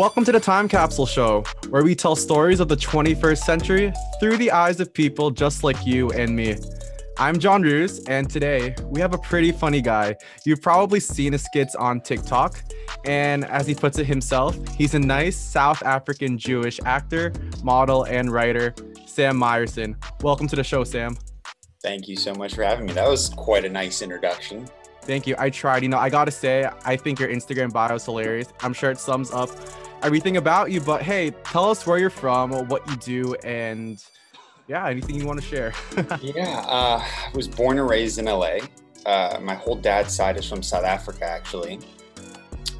Welcome to the Time Capsule Show, where we tell stories of the 21st century through the eyes of people just like you and me. I'm Joenrhuz, and today we have a pretty funny guy. You've probably seen his skits on TikTok, and as he puts it himself, he's a nice South African Jewish actor, model, and writer, Sam Myerson. Welcome to the show, Sam. Thank you so much for having me. That was quite a nice introduction. Thank you. I tried. I gotta say, I think your Instagram bio is hilarious. I'm sure it sums up everything about you, but hey, tell us where you're from, what you do, and yeah, anything you want to share. I was born and raised in LA. My whole dad's side is from South Africa, actually,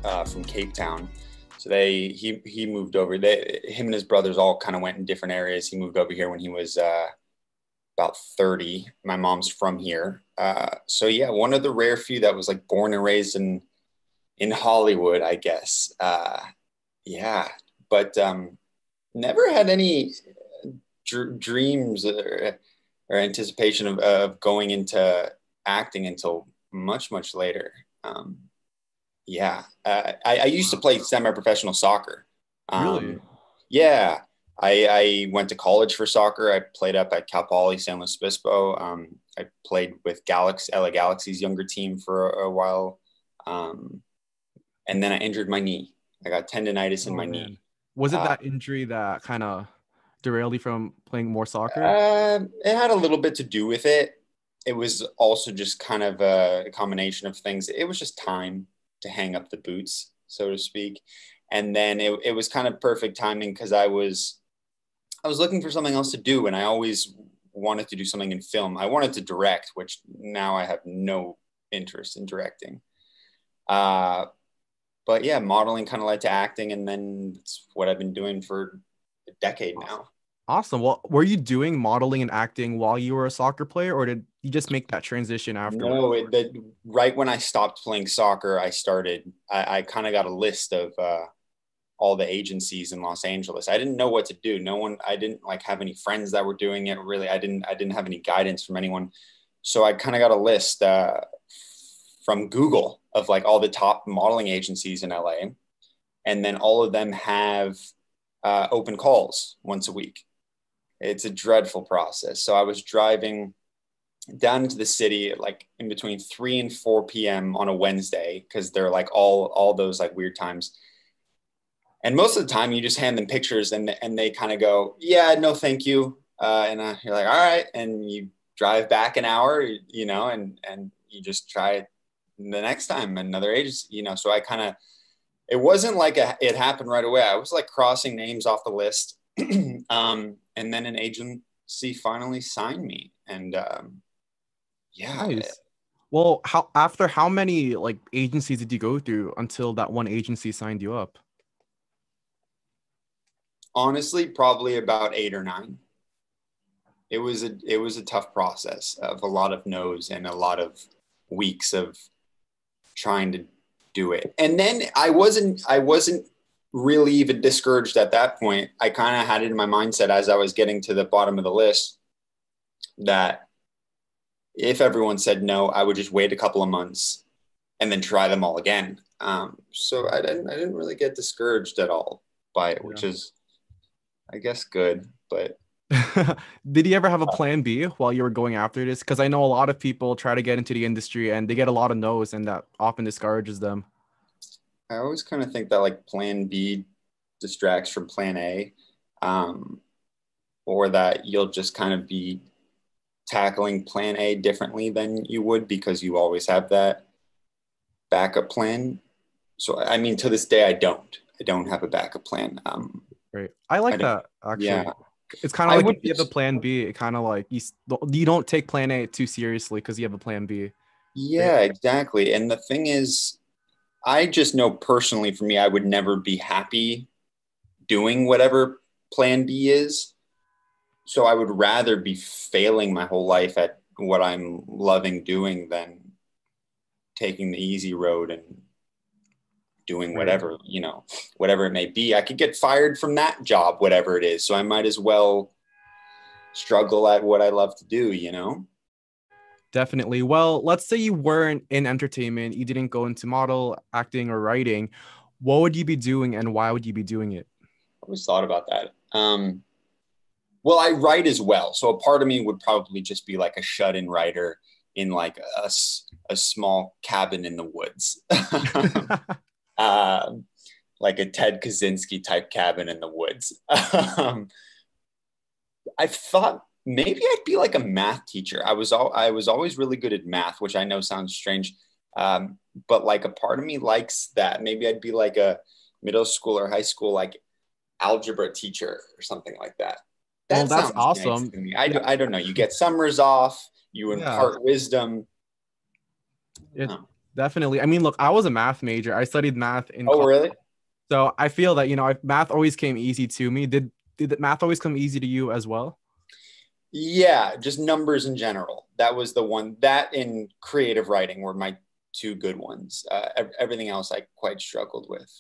from Cape Town. So he moved over. Him and his brothers all kind of went in different areas. He moved over here when he was about 30. My mom's from here. So yeah, one of the rare few that was like born and raised in Hollywood, I guess. But never had any dreams or anticipation of going into acting until much later. I used to play semi-professional soccer. Really? Yeah, I went to college for soccer. I played up at Cal Poly San Luis Obispo. I played with LA Galaxy's younger team for a while, and then I injured my knee. I got tendonitis in my knee. Was it that injury that kind of derailed you from playing more soccer? It had a little bit to do with it. It was also just kind of a combination of things. It was just time to hang up the boots, so to speak. And then it was kind of perfect timing because I was looking for something else to do, and I always wanted to do something in film. I wanted to direct, which now I have no interest in directing. But yeah, modeling kind of led to acting, and then it's what I've been doing for a decade now. Awesome. Well, were you doing modeling and acting while you were a soccer player, or did you just make that transition afterwards? No, right when I stopped playing soccer, I kind of got a list of all the agencies in Los Angeles. I didn't know what to do. I didn't like have any friends that were doing it. Really, I didn't have any guidance from anyone. So I kind of got a list from Google of like all the top modeling agencies in LA. And then all of them have open calls once a week. It's a dreadful process. So I was driving down into the city like in between 3 and 4 p.m. on a Wednesday, because they're like all those like weird times. And most of the time you just hand them pictures and they kind of go, yeah, no, thank you. You're like, all right. And you drive back an hour, and you just try it the next time, another agency, so it wasn't like it happened right away. I was like crossing names off the list. And then an agency finally signed me. And Nice. Well, after how many like agencies did you go through until that one agency signed you up? Honestly, probably about 8 or 9. It was a tough process of a lot of no's and a lot of weeks of trying to do it. And then I wasn't really even discouraged at that point. I kind of had it in my mindset as I was getting to the bottom of the list that if everyone said no, I would just wait a couple of months and then try them all again. So I didn't really get discouraged at all by it, which is, I guess, good. But did you ever have a plan B while you were going after this? Because I know a lot of people try to get into the industry and they get a lot of no's, and that often discourages them. I always kind of think that like plan B distracts from plan A, or that you'll just kind of be tackling plan A differently than you would because you always have that backup plan. So, I mean, to this day, I don't have a backup plan. Right. I like that, actually. Yeah. It's kind of like if you have a plan B, it kind of like you don't take plan A too seriously because you have a plan B. Yeah, right? Exactly. And the thing is, I just know personally for me, I would never be happy doing whatever plan B is. So I would rather be failing my whole life at what I'm loving doing than taking the easy road and doing whatever, whatever it may be. I could get fired from that job, whatever it is. So I might as well struggle at what I love to do, Definitely. Well, let's say you weren't in entertainment, you didn't go into model, acting, or writing. What would you be doing and why would you be doing it? I always thought about that. Well, I write as well. So a part of me would probably just be like a shut-in writer in like a small cabin in the woods. um, like a Ted Kaczynski type cabin in the woods. I've thought maybe I'd be like a math teacher. I was always really good at math, which I know sounds strange, but like a part of me likes that. Maybe I'd be like a middle school or high school like algebra teacher or something like that. Well, That that's sounds nice awesome. to me. Yeah, I don't know. You get summers off. You yeah, impart wisdom. it Oh, definitely. I mean, look, I was a math major. I studied math in oh college. really? So I feel that, math always came easy to me. Did math always come easy to you as well? Yeah, just numbers in general. That was the one. That in creative writing were my two good ones. Everything else I quite struggled with.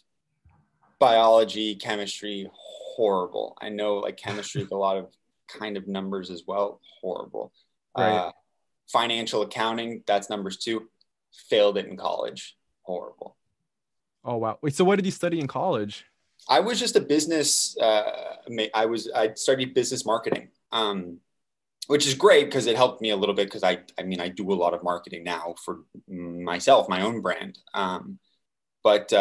Biology, chemistry, horrible. I know like chemistry is a lot of kind of numbers as well. Horrible. Right. Uh, Financial accounting, that's numbers too. Failed it in college. Horrible. Oh, wow. Wait, so what did you study in college? I was just a business. I studied business marketing, which is great because it helped me a little bit because I mean I do a lot of marketing now for myself, my own brand. But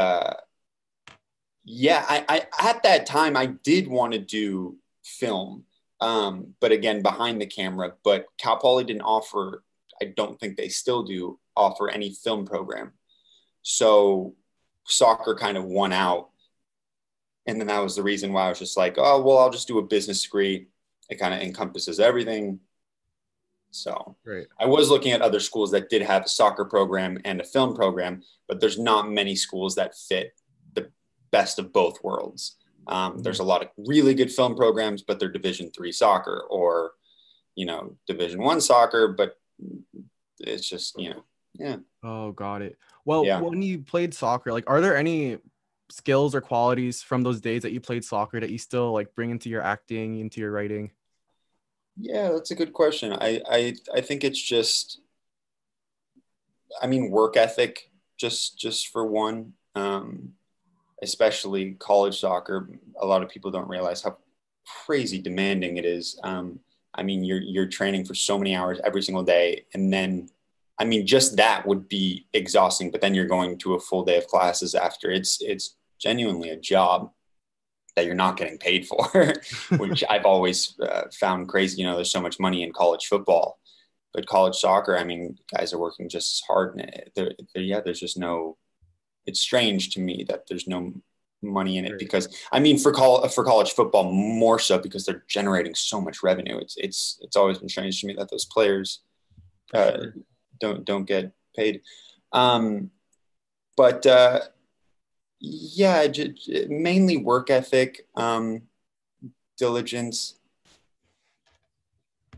Yeah, I at that time I did want to do film, but again behind the camera. But Cal Poly didn't offer. I don't think they still do offer any film program. So soccer kind of won out, and then that was the reason why I was just like, oh well, I'll just do a business degree. It kind of encompasses everything. So Right. I was looking at other schools that did have a soccer program and a film program, but there's not many schools that fit the best of both worlds. There's Mhm. a lot of really good film programs, but they're Division 3 soccer or, Division 1 soccer, but it's just, yeah, Oh, got it. Well, yeah. when you played soccer, like, are there any skills or qualities from those days that you played soccer that you still like bring into your acting, into your writing? Yeah, that's a good question. I think it's just, I mean, work ethic, just for one. Especially college soccer, a lot of people don't realize how crazy demanding it is. I mean, you're training for so many hours every single day, and then, I mean, just that would be exhausting. But then you're going to a full day of classes after. It's genuinely a job that you're not getting paid for, which I've always found crazy. There's so much money in college football, but college soccer, I mean, guys are working just as hard. And yeah, there's just no, it's strange to me that there's no money in it Right. because I mean for college football more so because they're generating so much revenue. It's always been strange to me that those players For uh, sure. don't get paid. Um, but yeah, mainly work ethic, diligence.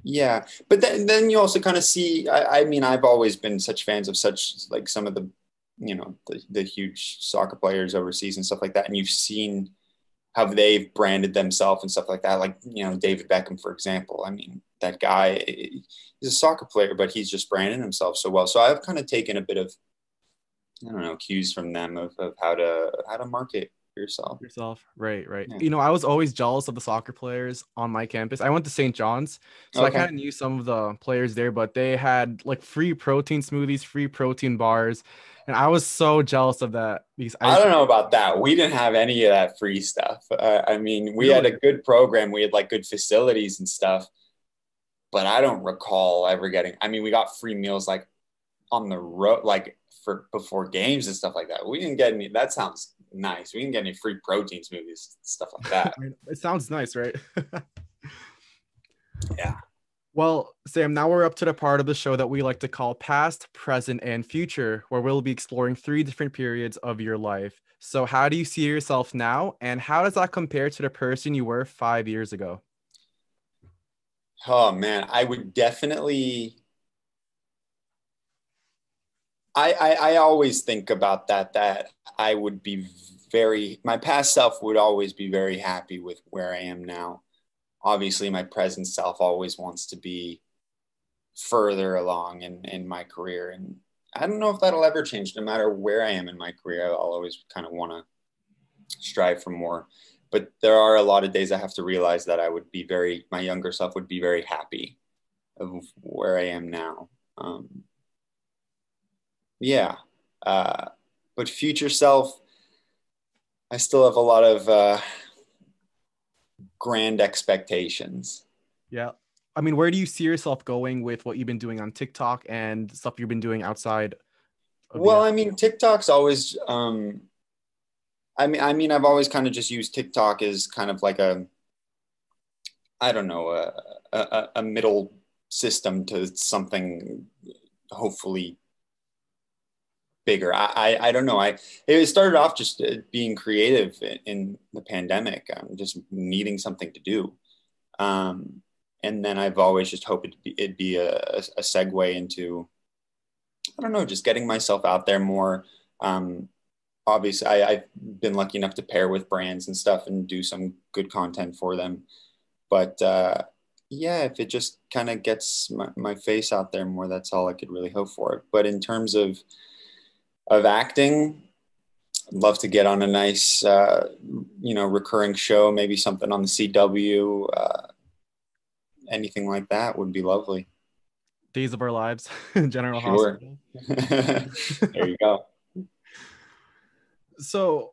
Yeah, but then you also kind of see. I mean, I've always been such fans of such like some of the, the huge soccer players overseas and stuff like that, and you've seen how they've branded themselves and stuff like that. Like David Beckham, for example. I mean, that guy, he's a soccer player, but he's just branded himself so well. So I've kind of taken a bit of, I don't know, cues from them of how to market yourself. Yourself. Right, right. Yeah. I was always jealous of the soccer players on my campus. I went to St. John's, so I kind Okay. of knew some of the players there, but they had like free protein smoothies, free protein bars, and I was so jealous of that because I I just don't know about that. We didn't have any of that free stuff. I mean, we had a really. good program. We had like good facilities and stuff, but I don't recall ever getting. I mean, we got free meals like on the road, like for before games and stuff like that. We didn't get any. That sounds nice. We didn't get any free protein smoothies, stuff like that. It sounds nice, right? Yeah. Well, Sam, now we're up to the part of the show that we like to call past, present, and future, where we'll be exploring three different periods of your life. So, how do you see yourself now, and how does that compare to the person you were 5 years ago? Oh man, I would definitely. I always think about that. That I would be my past self would always be very happy with where I am now. Obviously, my present self always wants to be further along in my career. And I don't know if that'll ever change. No matter where I am in my career, I'll always kind of want to strive for more. But there are a lot of days I have to realize that my younger self would be very happy of where I am now. Yeah. But future self, I still have a lot of grand expectations. Yeah. I mean, where do you see yourself going with what you've been doing on TikTok and stuff you've been doing outside of the Well, app? I mean, TikTok's always, I've always kind of just used TikTok as kind of like I don't know, a middle system to something hopefully bigger. I don't know. It started off just being creative in the pandemic, just needing something to do. And then I've always just hoped it'd be a segue into, I don't know, just getting myself out there more. Obviously, I've been lucky enough to pair with brands and stuff and do some good content for them. But yeah, if it just kind of gets my face out there more, that's all I could really hope for. But in terms of acting, I'd love to get on a nice, recurring show, maybe something on the CW. Anything like that would be lovely. Days of Our Lives, General Sure. Hospital. There you go. So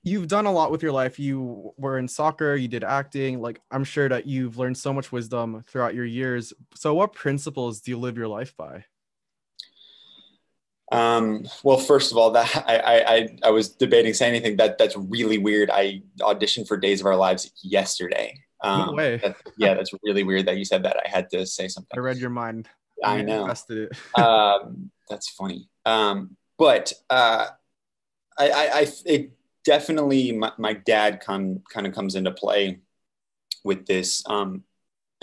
you've done a lot with your life. You were in soccer, you did acting. Like, I'm sure that you've learned so much wisdom throughout your years. So what principles do you live your life by? Well, first of all, that I was debating saying anything that's really weird. I auditioned for Days of Our Lives yesterday. No way. That's really weird that you said that. I had to say something. I read your mind. I know. Manifested it. That's funny. But it definitely, my dad kind of comes into play with this. I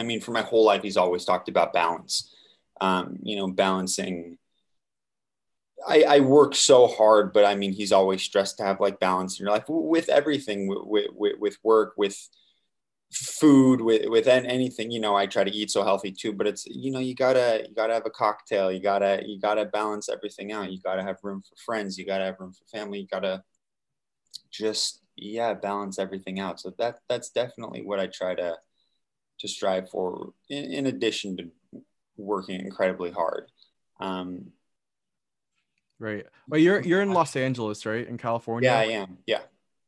mean, for my whole life, he's always talked about balance. Balancing. I work so hard, but I mean, he's always stressed to have like balance in your life with everything, with work, with food, with anything. I try to eat so healthy too, but it's, you gotta have a cocktail. You gotta balance everything out. You gotta have room for friends. You gotta have room for family. You gotta just, balance everything out. So that's definitely what I try to strive for, in addition to working incredibly hard. Right. But you're in Los Angeles, right? In California. Yeah, I am. Yeah.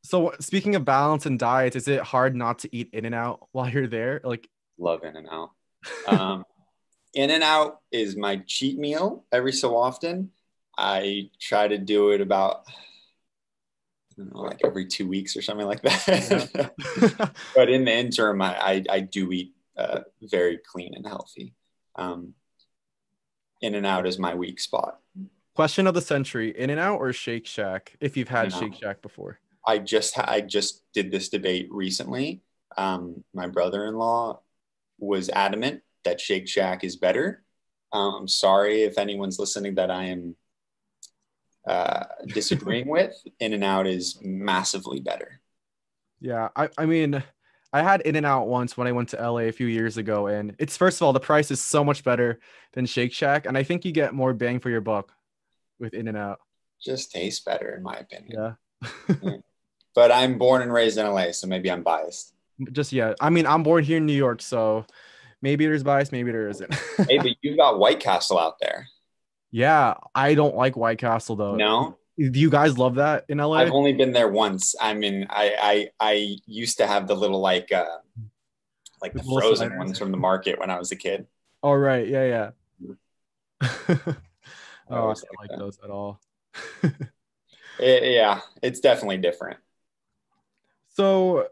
So speaking of balance and diets, is it hard not to eat In-N-Out while you're there? Like, Love In-N-Out. In-N-Out is my cheat meal every so often. I try to do it about, I don't know, like every 2 weeks or something like that. yeah. But in the interim, I do eat very clean and healthy. In-N-Out is my weak spot. Question of the century: In-N-Out or Shake Shack? If you've had In-N-Out. Shake Shack before. I just did this debate recently. My brother-in-law was adamant that Shake Shack is better. I'm sorry if anyone's listening that I am disagreeing with. In-N-Out is massively better. Yeah, I mean, I had In-N-Out once when I went to LA a few years ago, and it's, first of all, the price is so much better than Shake Shack, and I think you get more bang for your buck with In-N-Out. Just tastes better, in my opinion. Yeah. But I'm born and raised in LA, so maybe I'm biased. Yeah. I mean, I'm born here in New York, so maybe there's bias, maybe there isn't. Hey, but you've got White Castle out there. Yeah, I don't like White Castle though. No? Do you guys love that in LA? I've only been there once. I mean, I used to have the little the frozen sliders. Ones from the market when I was a kid. Oh, right. Yeah. I don't like that. those at all. Yeah, it's definitely different. So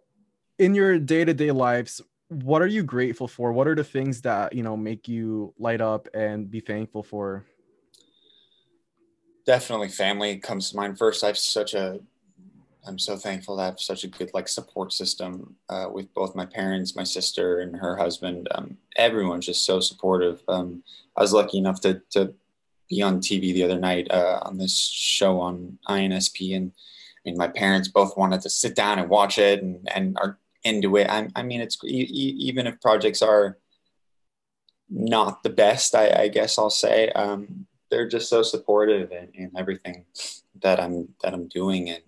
in your day-to-day lives, what are you grateful for? What are the things that, make you light up and be thankful for? Definitely family comes to mind first. I'm so thankful to have such a good support system with both my parents, my sister, and her husband. Everyone's just so supportive. I was lucky enough to be on TV the other night on this show on INSP, and I mean, my parents both wanted to sit down and watch it and are into it. I mean, it's even if projects are not the best, I guess I'll say, they're just so supportive in everything that I'm doing, and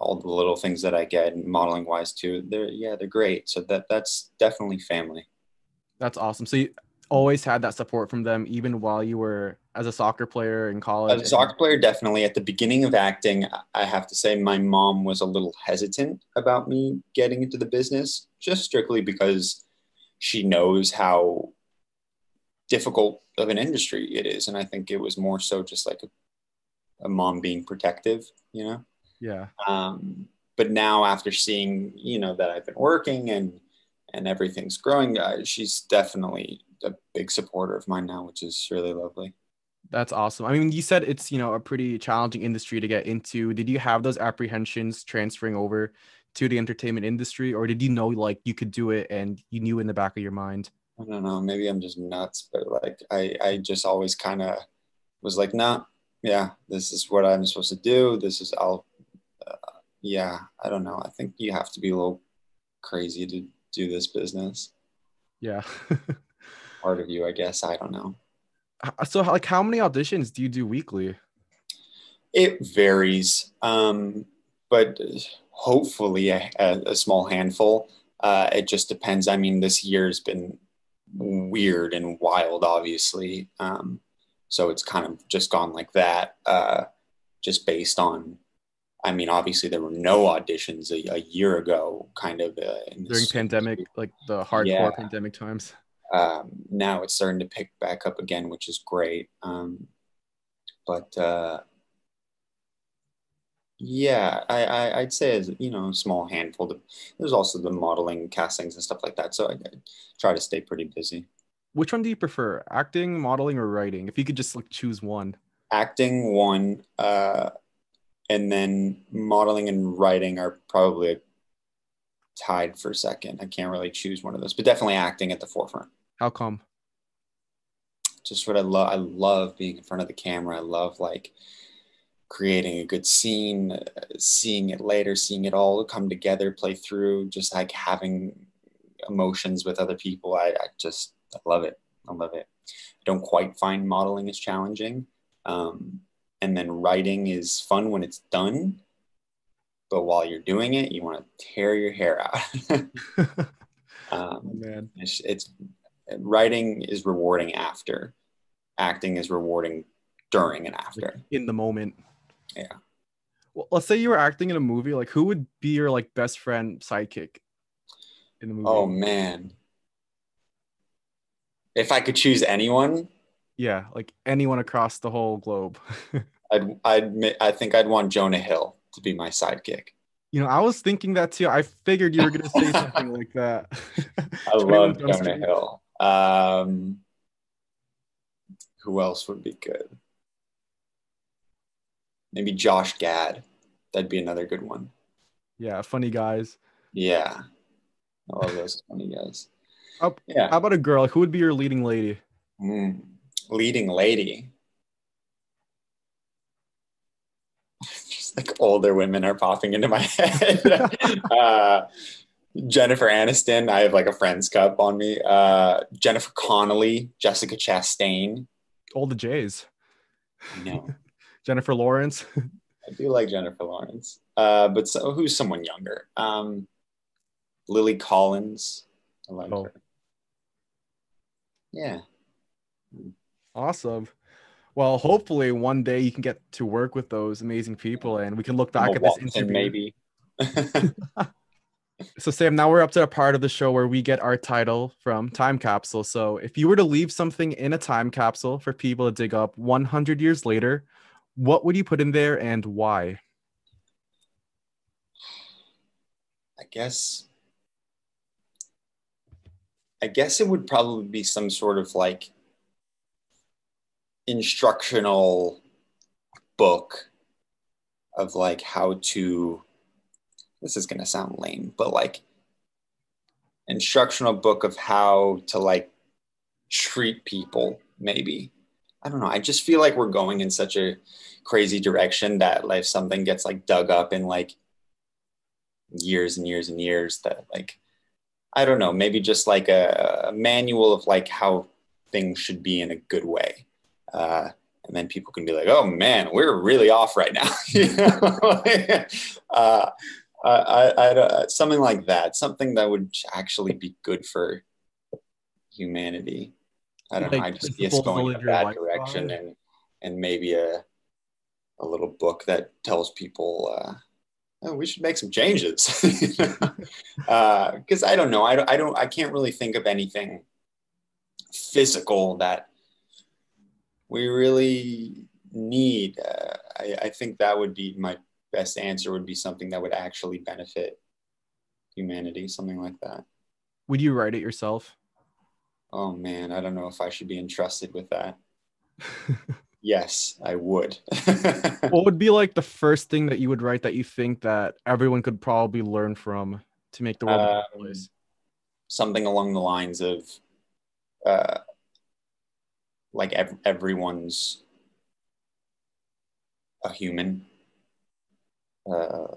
all the little things that I get modeling wise too. They're great. So that's definitely family. That's awesome. So you always had that support from them, even while you were as a soccer player in college. As a soccer player, definitely. At the beginning of acting, I have to say my mom was a little hesitant about me getting into the business, just strictly because she knows how difficult of an industry it is. And I think it was more so just like a mom being protective, you know? Yeah. But now after seeing, that I've been working and everything's growing, she's definitely a big supporter of mine now, which is really lovely. That's awesome. I mean, you said it's, a pretty challenging industry to get into. Did you have those apprehensions transferring over to the entertainment industry, or did you know like you could do it and you knew in the back of your mind? I don't know, maybe I'm just nuts, but like I just always kind of was like, nah, yeah, this is what I'm supposed to do. Yeah, I don't know. I think you have to be a little crazy to do this business. Yeah. Part of you, I guess. I don't know. So like how many auditions do you do weekly? It varies, but hopefully a small handful. It just depends. I mean, this year's been weird and wild, obviously. So it's kind of just gone like that, just based on, I mean, obviously there were no auditions a year ago, kind of in During this pandemic, industry. like the Yeah. hardcore pandemic times. Now it's starting to pick back up again, which is great. But yeah, I'd say as a small handful. There's also the modeling castings and stuff like that. So I try to stay pretty busy. Which one do you prefer, acting, modeling, or writing? If you could just like choose one. Acting one, and then modeling and writing are probably tied for second. I can't really choose one of those, but definitely acting at the forefront. How come? Just what I love. I love being in front of the camera. I love like creating a good scene, seeing it later, seeing it all come together, play through, just like having emotions with other people. I love it. I love it. I don't quite find modeling as challenging. And then writing is fun when it's done. But while you're doing it, you want to tear your hair out. Oh man. It's writing is rewarding after. Acting is rewarding during and Like after. in the moment. Yeah. Well, let's say you were acting in a movie, like who would be your like best friend sidekick in the Oh movie? man. If I could choose anyone, Yeah, like anyone across the whole globe. I think I'd want Jonah Hill to be my sidekick. I was thinking that too. I figured you were gonna say I something like that. 21 love Jump Jonah Street. Hill. Who else would be good? Maybe Josh Gad. That'd be another good one. Yeah, funny guys. Yeah, I love those funny guys. How, Yeah. how about a girl? Who would be your leading lady? Mm. Leading lady. Just like older women are popping into my head. Jennifer Aniston. I have like a Friends cup on me. Jennifer Connelly, Jessica Chastain. All the J's. I know. Jennifer Lawrence. I do like Jennifer Lawrence. But who's someone younger? Lily Collins. I like Oh, her. Yeah. awesome. Well, hopefully one day you can get to work with those amazing people and we can look Emma back at this Watson, interview. maybe. So, Sam, now we're up to a part of the show where we get our title from Time Capsule. So, if you were to leave something in a time capsule for people to dig up 100 years later, what would you put in there and why? I guess it would probably be some sort of like instructional book of like how to, this is going to sound lame, but like instructional book of how to like treat people, maybe. I don't know. I just feel like we're going in such a crazy direction that like something gets like dug up in like years and years and years that like, I don't know, maybe just like a manual of like how things should be in a good way. and then people can be like, oh man, we're really off right now. You know? Something like that, something that would actually be good for humanity. I don't know. Like I just see us principles to going in live a your bad life direction, by. and maybe a little book that tells people, oh, we should make some changes. Because I don't know. I can't really think of anything physical that we really need. I think that would be my best answer, would be something that would actually benefit humanity, something like that. Would you write it yourself? Oh man, I don't know if I should be entrusted with that. Yes, I would. What would be like the first thing that you would write that you think that everyone could probably learn from to make the world a better um, place? Something along the lines of uh, like everyone's a human. Uh,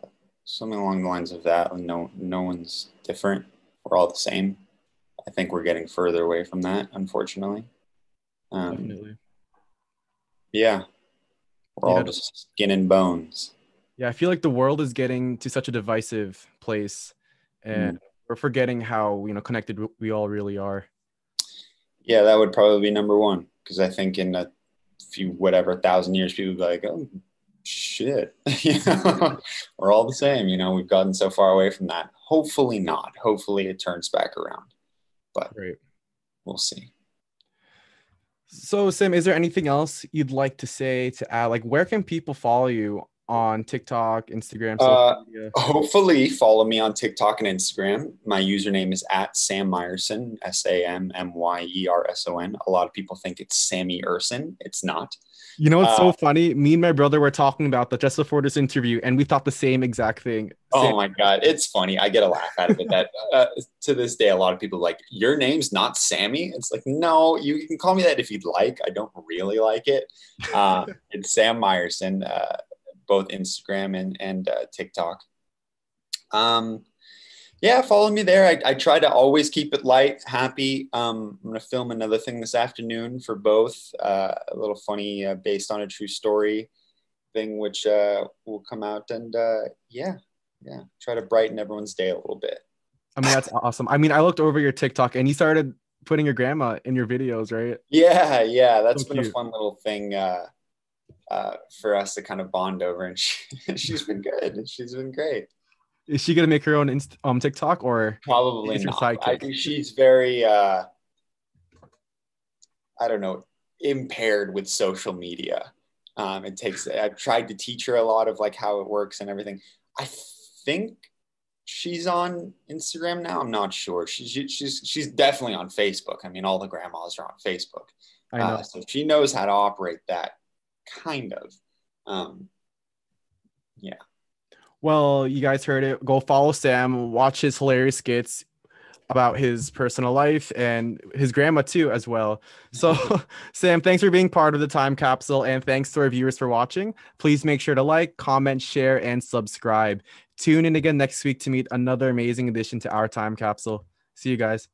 Something along the lines of that. No one's different. We're all the same. I think we're getting further away from that, unfortunately. Um, Definitely. yeah, we're all Yeah. just skin and bones. Yeah. I feel like the world is getting to such a divisive place, and Mm. we're forgetting how, connected we all really are. Yeah, that would probably be number one, because I think in a few whatever thousand years, people would be like, oh shit, you know, we're all the same. You know, we've gotten so far away from that. Hopefully not. Hopefully it turns back around, but Right. we'll see. So, Sim, is there anything else you'd like to say to add? Like, where can people follow you on TikTok, Instagram, social Uh, media? Hopefully follow me on TikTok and Instagram. My username is at Sam Myerson, SAMMYERSON. A lot of people think it's Sammy Erson. It's not. You know what's Uh, so funny? Me and my brother were talking about that just before this interview, and we thought the same exact thing. Same. oh my God, it's funny. I get a laugh out of it that to this day, a lot of people are like, your name's not Sammy. It's like, no, you can call me that if you'd like. I don't really like it. It's Sam Myerson, both Instagram and TikTok. Um, Yeah, follow me there. I try to always keep it light, happy. I'm going to film another thing this afternoon for both, a little funny, based on a true story thing, which will come out. And yeah, try to brighten everyone's day a little bit. I mean, that's awesome. I mean, I looked over your TikTok and you started putting your grandma in your videos, right? Yeah, So that's been a cute. fun little thing for us to kind of bond over. And she's been good. She's been great. Is she gonna make her own TikTok, or Probably is your not. I sidekick? think she's very, I don't know, impaired with social media. I've tried to teach her a lot of like how it works and everything. I think she's on Instagram now. I'm not sure. She's definitely on Facebook. I mean, all the grandmas are on Facebook, I know. so she knows how to operate that kind of. Um, yeah. Well, you guys heard it. Go follow Sam. Watch his hilarious skits about his personal life and his grandma too, as well. So, Sam, thanks for being part of the time capsule, and thanks to our viewers for watching. Please make sure to like, comment, share, and subscribe. Tune in again next week to meet another amazing addition to our time capsule. See you guys.